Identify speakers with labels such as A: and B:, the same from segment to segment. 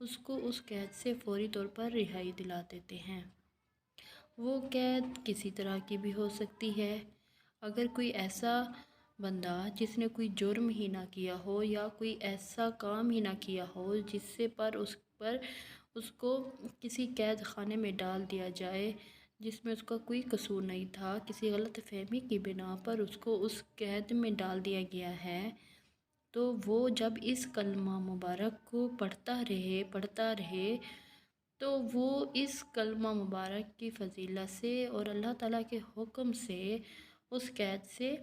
A: اس کو اس قید سے فوری طور پر رہائی دلا دیتے ہیں۔ وہ قید کسی طرح کی بھی ہو سکتی ہے۔ اگر کوئی ایسا بندہ جس نے کوئی جرم ہی نہ کیا ہو یا کوئی ایسا کام ہی نہ کیا ہو جس سے اس کو کسی قید خانے میں ڈال دیا جائے جس میں اس کا کوئی قصور نہیں تھا، کسی غلط فہمی کی بنا پر اس کو اس قید میں ڈال دیا گیا ہے، تو وہ جب اس کلمہ مبارک کو پڑھتا رہے تو وہ اس کلمہ مبارک کی فضیلت سے اور اللہ تعالیٰ کے حکم سے اس قید سے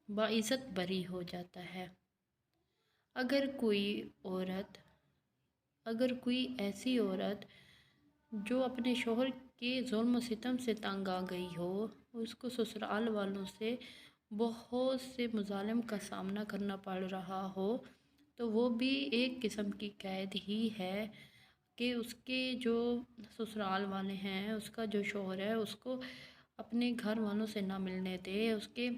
A: باعزت بری ہو جاتا ہے۔ اگر کوئی ایسی عورت جو اپنے شوہر کے ظلم و ستم سے تنگ آ گئی ہو، اس کو سسرال والوں سے بہت سے مظالم کا سامنا کرنا پڑ رہا ہو، تو وہ بھی ایک قسم کی قید ہی ہے کہ اس کے جو سسرال والے ہیں، اس کا جو شوہر ہے، اس کو اپنے گھر والوں سے نہ ملنے دے، اس کے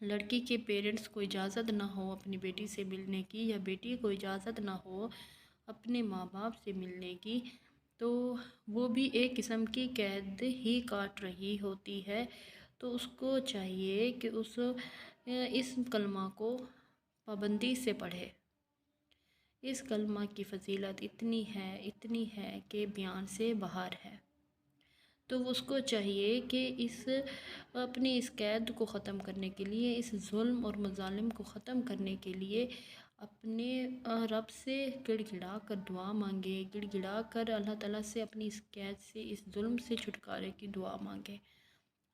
A: لڑکی کے پیرنٹس کو اجازت نہ ہو اپنی بیٹی سے ملنے کی، یا بیٹی کو اجازت نہ ہو اپنے ماں باپ سے ملنے کی، تو وہ بھی ایک قسم کی قید ہی کاٹ رہی ہوتی ہے۔ تو اس کو چاہیے کہ اس کلمہ کو پابندی سے پڑھے۔ اس کلمہ کی فضیلت اتنی ہے کہ بیان سے باہر ہے۔ تو اس کو چاہیے کہ اپنی اس قید کو ختم کرنے کے لیے، اس ظلم اور مظالم کو ختم کرنے کے لیے اپنے رب سے گڑ گڑا کر دعا مانگے، گڑ گڑا کر اللہ تعالیٰ سے اپنی اس قید سے، اس ظلم سے چھٹکارے کی دعا مانگے،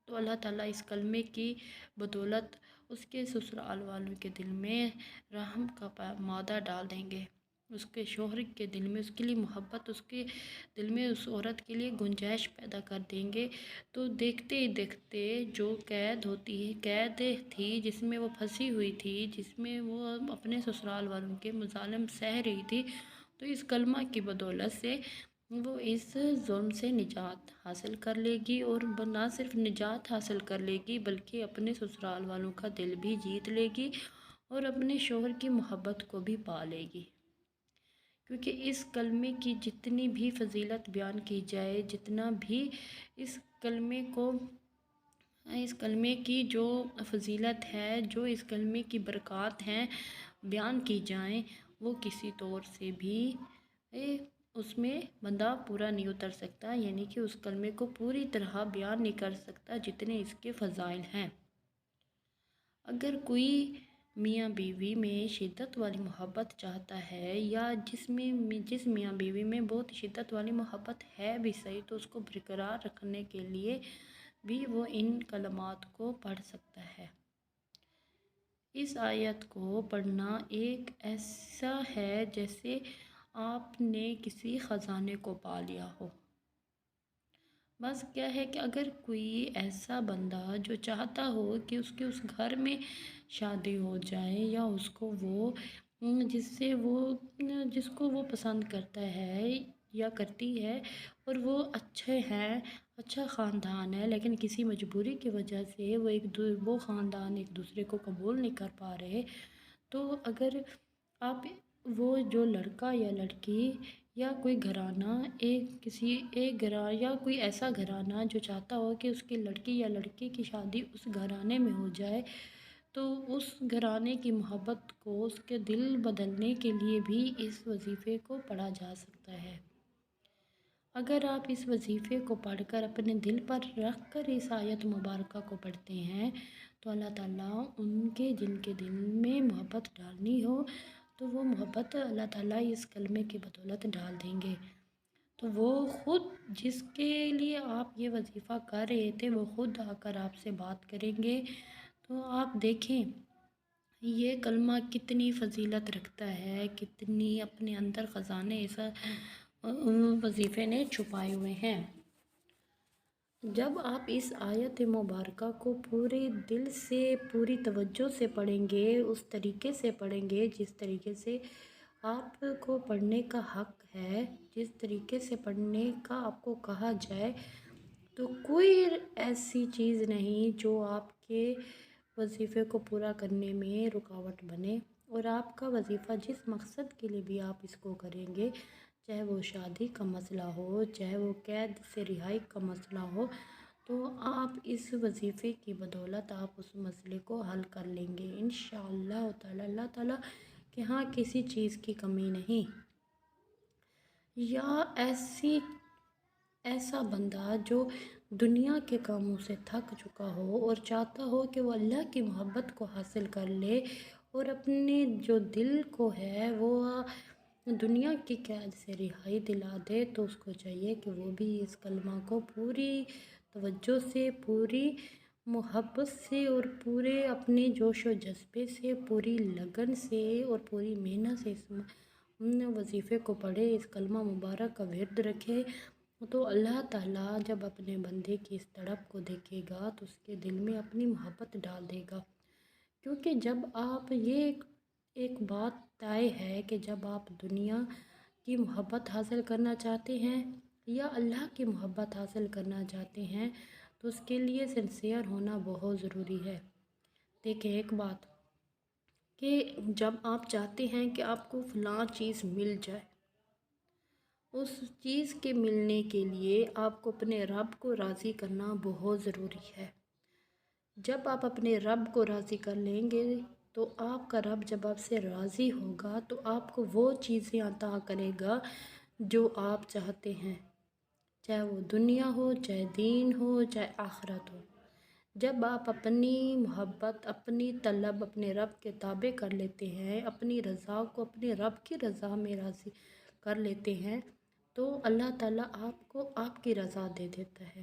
A: تو اللہ تعالیٰ اس کلمے کی بدولت اس کے سسرال والوں کے دل میں رحم کا مادہ ڈال دیں گے، اس کے شوہر کے دل میں اس کے لیے محبت، اس کے دل میں اس عورت کے لیے گنجائش پیدا کر دیں گے۔ تو دیکھتے ہی دیکھتے جو قید تھی جس میں وہ پھنسی ہوئی تھی، جس میں وہ اپنے سسرال والوں کے مظالم سہ رہی تھی، تو اس کلمہ کی بدولت سے وہ اس ظلم سے نجات حاصل کر لے گی، اور نہ صرف نجات حاصل کر لے گی بلکہ اپنے سسرال والوں کا دل بھی جیت لے گی اور اپنے شوہر کی محبت کو بھی پا لے گی۔ کیونکہ اس کلمے کی جتنی بھی فضیلت بیان کی جائے، جتنا بھی اس کلمے کی جو فضیلت ہے، جو اس کلمے کی برکات ہیں بیان کی جائیں، وہ کسی طور سے بھی اس میں بندہ پورا نہیں اتر سکتا، یعنی کہ اس کلمے کو پوری طرح بیان نہیں کر سکتا جتنے اس کے فضائل ہیں۔ اگر کوئی میاں بیوی میں شدت والی محبت چاہتا ہے، یا جس میاں بیوی میں بہت شدت والی محبت ہے بھی صحیح، تو اس کو برقرار رکھنے کے لیے بھی وہ ان کلمات کو پڑھ سکتا ہے۔ اس آیت کو پڑھنا ایک ایسا ہے جیسے آپ نے کسی خزانے کو پا لیا ہو۔ بس کیا ہے کہ اگر کوئی ایسا بندہ جو چاہتا ہو کہ اس کے اس گھر میں شادی ہو جائے، یا اس کو جس کو وہ پسند کرتا ہے یا کرتی ہے، اور وہ اچھے ہیں، اچھا خاندان ہے، لیکن کسی مجبوری کی وجہ سے وہ خاندان ایک دوسرے کو قبول نہیں کر پا رہے، تو اگر آپ وہ جو لڑکا یا لڑکی یا کوئی گھرانہ یا کوئی ایسا گھرانہ جو چاہتا ہو کہ اس کی لڑکی یا لڑکے کی شادی اس گھرانے میں ہو جائے، تو اس گھرانے کی محبت کو، اس کے دل بدلنے کے لیے بھی اس وظیفے کو پڑھا جا سکتا ہے۔ اگر آپ اس وظیفے کو پڑھ کر اپنے دل پر رکھ کر اس آیت مبارکہ کو پڑھتے ہیں، تو اللہ تعالیٰ جن کے دل میں محبت ڈالنی ہو، تو وہ محبت اللہ تعالیٰ اس کلمے کی بدولت ڈال دیں گے۔ تو وہ خود، جس کے لیے آپ یہ وظیفہ کر رہے تھے، وہ خود آ کر آپ سے بات کریں گے۔ تو آپ دیکھیں یہ کلمہ کتنی فضیلت رکھتا ہے، کتنی اپنے اندر خزانے ایسا وظیفے نے چھپائے ہوئے ہیں۔ جب آپ اس آیت مبارکہ کو پورے دل سے، پوری توجہ سے پڑھیں گے، اس طریقے سے پڑھیں گے جس طریقے سے آپ کو پڑھنے کا حق ہے، جس طریقے سے پڑھنے کا آپ کو کہا جائے، تو کوئی ایسی چیز نہیں جو آپ کے وظیفے کو پورا کرنے میں رکاوٹ بنے، اور آپ کا وظیفہ جس مقصد کے لیے بھی آپ اس کو کریں گے، چاہے وہ شادی کا مسئلہ ہو، چاہے وہ قید سے رہائی کا مسئلہ ہو، تو آپ اس وظیفے کی بدولت آپ اس مسئلے کو حل کر لیں گے انشاءاللہ تعالی۔ اللہ تعالیٰ کہ ہاں کسی چیز کی کمی نہیں۔ یا ایسا بندہ جو دنیا کے کاموں سے تھک چکا ہو اور چاہتا ہو کہ وہ اللہ کی محبت کو حاصل کر لے اور اپنے جو دل کو ہے وہ دنیا کی قید سے رہائی دلا دے، تو اس کو چاہیے کہ وہ بھی اس کلمہ کو پوری توجہ سے، پوری محبت سے اور پورے اپنے جوش و جذبے سے، پوری لگن سے اور پوری محنت سے اس وظیفے کو پڑھے، اس کلمہ مبارک کا ورد رکھے۔ تو اللہ تعالیٰ جب اپنے بندے کی اس تڑپ کو دیکھے گا تو اس کے دل میں اپنی محبت ڈال دے گا، کیونکہ جب آپ یہ ایک بات طے ہے کہ جب آپ دنیا کی محبت حاصل کرنا چاہتے ہیں یا اللہ کی محبت حاصل کرنا چاہتے ہیں تو اس کے لیے سنسیئر ہونا بہت ضروری ہے۔ دیکھیں ایک بات کہ جب آپ چاہتے ہیں کہ آپ کو فلاں چیز مل جائے، اس چیز کے ملنے کے لیے آپ کو اپنے رب کو راضی کرنا بہت ضروری ہے۔ جب آپ اپنے رب کو راضی کر لیں گے تو آپ کا رب جب آپ سے راضی ہوگا تو آپ کو وہ چیزیں عطا کرے گا جو آپ چاہتے ہیں، چاہے وہ دنیا ہو، چاہے دین ہو، چاہے آخرت ہو۔ جب آپ اپنی محبت، اپنی طلب اپنے رب کے تابع کر لیتے ہیں، اپنی رضا کو اپنے رب کی رضا میں راضی کر لیتے ہیں، تو اللہ تعالیٰ آپ کو آپ کی رضا دے دیتا ہے،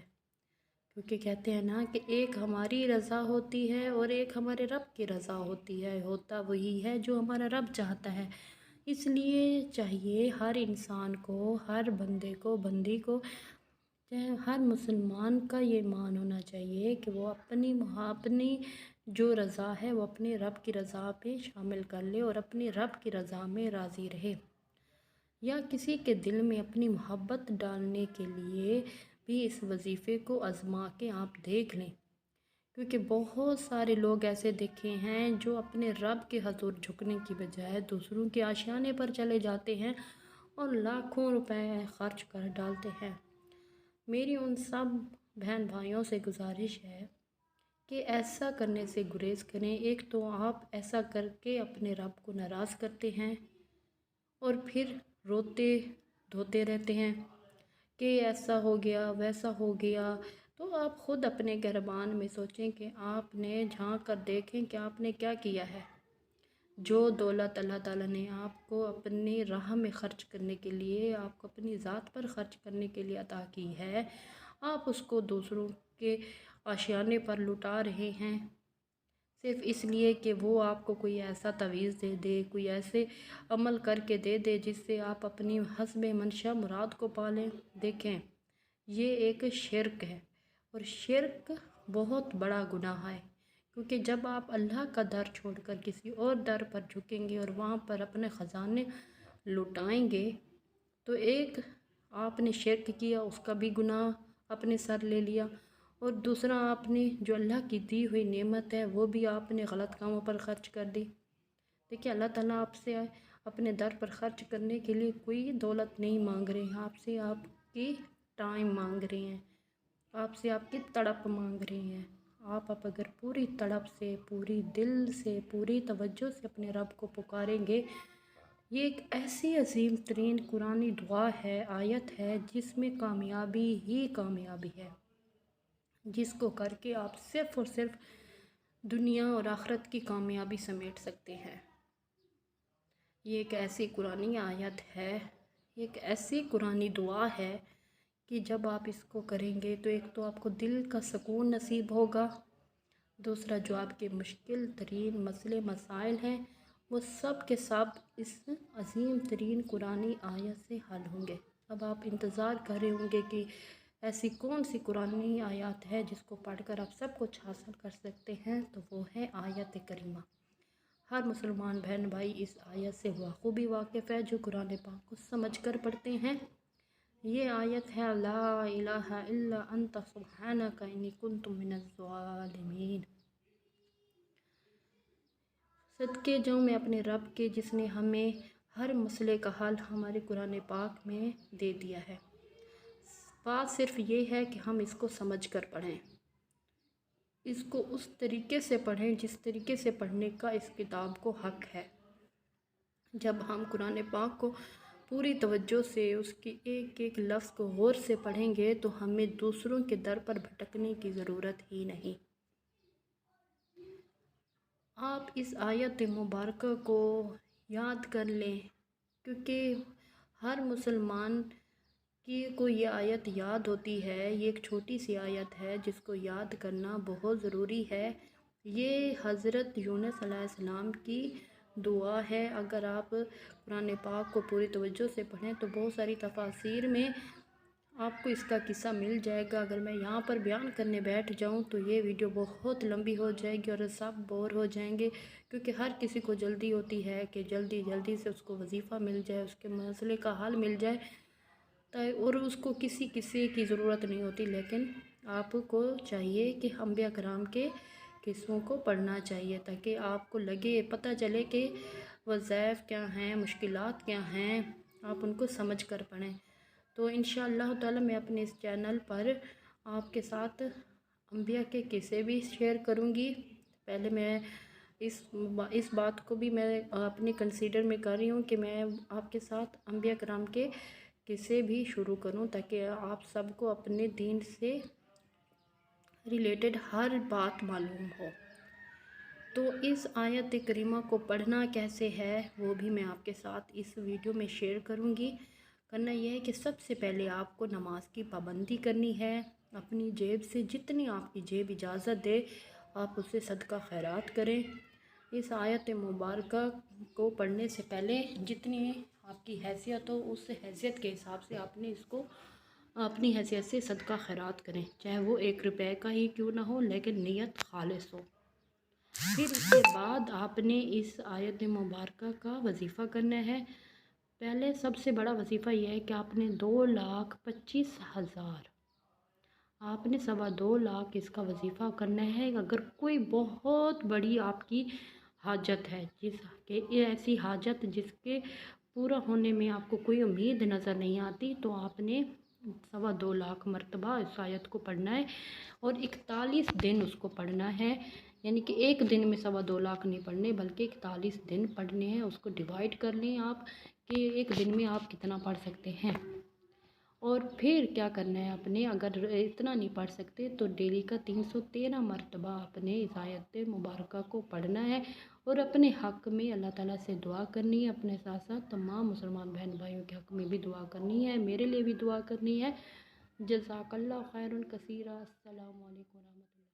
A: کیونکہ کہتے ہیں نا کہ ایک ہماری رضا ہوتی ہے اور ایک ہمارے رب کی رضا ہوتی ہے، ہوتا وہی ہے جو ہمارا رب چاہتا ہے۔ اس لیے چاہیے ہر انسان کو، ہر بندے کو، بندی کو، چاہے ہر مسلمان کا یہ مان ہونا چاہیے کہ وہ اپنی جو رضا ہے وہ اپنے رب کی رضا پہ شامل کر لے اور اپنی رب کی رضا میں راضی رہے۔ یا کسی کے دل میں اپنی محبت ڈالنے کے لیے بھی اس وظیفے کو آزما کے آپ دیکھ لیں، کیونکہ بہت سارے لوگ ایسے دیکھے ہیں جو اپنے رب کے حضور جھکنے کی بجائے دوسروں کے آشیانے پر چلے جاتے ہیں اور لاکھوں روپے خرچ کر ڈالتے ہیں۔ میری ان سب بہن بھائیوں سے گزارش ہے کہ ایسا کرنے سے گریز کریں۔ ایک تو آپ ایسا کر کے اپنے رب کو ناراض کرتے ہیں اور پھر روتے دھوتے رہتے ہیں کہ ایسا ہو گیا، ویسا ہو گیا۔ تو آپ خود اپنے گربان میں سوچیں کہ آپ نے جھانک کر دیکھیں کہ آپ نے کیا کیا ہے۔ جو دولت اللہ تعالیٰ نے آپ کو اپنی راہ میں خرچ کرنے کے لیے، آپ کو اپنی ذات پر خرچ کرنے کے لیے عطا کی ہے، آپ اس کو دوسروں کے آشیانے پر لٹا رہے ہیں، صرف اس لیے کہ وہ آپ کو کوئی ایسا تعویذ دے دے، کوئی ایسے عمل کر کے دے دے جس سے آپ اپنی حسب منشا مراد کو پالیں۔ دیکھیں یہ ایک شرک ہے اور شرک بہت بڑا گناہ ہے، کیونکہ جب آپ اللہ کا در چھوڑ کر کسی اور در پر جھکیں گے اور وہاں پر اپنے خزانے لٹائیں گے تو ایک آپ نے شرک کیا، اس کا بھی گناہ اپنے سر لے لیا، اور دوسرا آپ نے جو اللہ کی دی ہوئی نعمت ہے وہ بھی آپ نے غلط کاموں پر خرچ کر دی۔ دیکھیے اللہ تعالیٰ آپ سے اپنے در پر خرچ کرنے کے لیے کوئی دولت نہیں مانگ رہے ہیں، آپ سے آپ کی ٹائم مانگ رہے ہیں، آپ سے آپ کی تڑپ مانگ رہے ہیں۔ آپ اگر پوری تڑپ سے، پوری دل سے، پوری توجہ سے اپنے رب کو پکاریں گے، یہ ایک ایسی عظیم ترین قرآنی دعا ہے، آیت ہے، جس میں کامیابی ہی کامیابی ہے، جس کو کر کے آپ صرف اور صرف دنیا اور آخرت کی کامیابی سمیٹ سکتے ہیں۔ یہ ایک ایسی قرآنی آیت ہے، ایک ایسی قرآنی دعا ہے کہ جب آپ اس کو کریں گے تو ایک تو آپ کو دل کا سکون نصیب ہوگا، دوسرا جو آپ کے مشکل ترین مسئلے مسائل ہیں وہ سب کے سب اس عظیم ترین قرآنی آیت سے حل ہوں گے۔ اب آپ انتظار کر رہے ہوں گے کہ ایسی کون سی قرآنی آیات ہے جس کو پڑھ کر آپ سب کچھ حاصل کر سکتے ہیں، تو وہ ہے آیت کریمہ۔ ہر مسلمان بہن بھائی اس آیت سے بخوبی واقف ہے جو قرآن پاک کو سمجھ کر پڑھتے ہیں۔ یہ آیت ہے لا الہ الا انت سبحانک انی کنت من الظالمین۔ صدقے جاؤں میں اپنے رب کے جس نے ہمیں ہر مسئلے کا حل ہمارے قرآن پاک میں دے دیا ہے۔ بات صرف یہ ہے کہ ہم اس کو سمجھ کر پڑھیں، اس کو اس طریقے سے پڑھیں جس طریقے سے پڑھنے کا اس کتاب کو حق ہے۔ جب ہم قرآن پاک کو پوری توجہ سے اس کی ایک ایک لفظ کو غور سے پڑھیں گے تو ہمیں دوسروں کے در پر بھٹکنے کی ضرورت ہی نہیں۔ آپ اس آیت مبارکہ کو یاد کر لیں، کیونکہ ہر مسلمان کو یہ آیت یاد ہوتی ہے۔ یہ ایک چھوٹی سی آیت ہے جس کو یاد کرنا بہت ضروری ہے۔ یہ حضرت یونس علیہ السلام کی دعا ہے۔ اگر آپ قرآن پاک کو پوری توجہ سے پڑھیں تو بہت ساری تفاسیر میں آپ کو اس کا قصہ مل جائے گا۔ اگر میں یہاں پر بیان کرنے بیٹھ جاؤں تو یہ ویڈیو بہت لمبی ہو جائے گی اور سب بور ہو جائیں گے، کیونکہ ہر کسی کو جلدی ہوتی ہے کہ جلدی سے اس کو وظیفہ مل جائے، اس کے مسئلے کا حل مل جائے، اور اس کو کسی کی ضرورت نہیں ہوتی۔ لیکن آپ کو چاہیے کہ انبیاء کرام کے قصوں کو پڑھنا چاہیے تاکہ آپ کو لگے، پتہ چلے کہ وظائف کیا ہیں، مشکلات کیا ہیں، آپ ان کو سمجھ کر پڑھیں۔ تو انشاءاللہ تعالی میں اپنے اس چینل پر آپ کے ساتھ انبیاء کے قصے بھی شیئر کروں گی۔ پہلے میں اس بات کو بھی میں اپنی کنسیڈر میں کر رہی ہوں کہ میں آپ کے ساتھ انبیاء کرام کے قصے بھی شروع کروں تاکہ آپ سب کو اپنے دین سے ریلیٹڈ ہر بات معلوم ہو۔ تو اس آیت کریمہ کو پڑھنا کیسے ہے وہ بھی میں آپ کے ساتھ اس ویڈیو میں شیئر کروں گی۔ کرنا یہ ہے کہ سب سے پہلے آپ کو نماز کی پابندی کرنی ہے۔ اپنی جیب سے جتنی آپ کی جیب اجازت دے آپ اسے صدقہ خیرات کریں۔ اس آیت مبارکہ کو پڑھنے سے پہلے جتنی آپ کی حیثیت ہو اس حیثیت کے حساب سے آپ نے اس کو اپنی حیثیت سے صدقہ خیرات کریں، چاہے وہ 1 روپے کا ہی کیوں نہ ہو، لیکن نیت خالص ہو۔ پھر اس کے بعد آپ نے اس آیت مبارکہ کا وظیفہ کرنا ہے۔ پہلے سب سے بڑا وظیفہ یہ ہے کہ آپ نے 2,25,000 آپ نے 2.25 لاکھ اس کا وظیفہ کرنا ہے۔ اگر کوئی بہت بڑی آپ کی حاجت ہے، ایسی حاجت جس کے پورا ہونے میں آپ کو کوئی امید نظر نہیں آتی، تو آپ نے 2.25 لاکھ مرتبہ اس آیت کو پڑھنا ہے اور 41 دن اس کو پڑھنا ہے۔ یعنی کہ ایک دن میں 2.25 لاکھ نہیں پڑھنے بلکہ 41 دن پڑھنے ہیں۔ اس کو ڈیوائڈ کر لیں آپ کہ ایک دن میں آپ کتنا پڑھ سکتے ہیں۔ اور پھر کیا کرنا ہے، اپنے اگر اتنا نہیں پڑھ سکتے تو ڈیلی کا 313 مرتبہ اپنے اس آیت مبارکہ کو پڑھنا ہے اور اپنے حق میں اللہ تعالیٰ سے دعا کرنی ہے۔ اپنے ساتھ ساتھ تمام مسلمان بہن بھائیوں کے حق میں بھی دعا کرنی ہے، میرے لیے بھی دعا کرنی ہے۔ جزاک اللہ خیرن کثیرہ۔ السلام علیکم ورحمۃ اللہ۔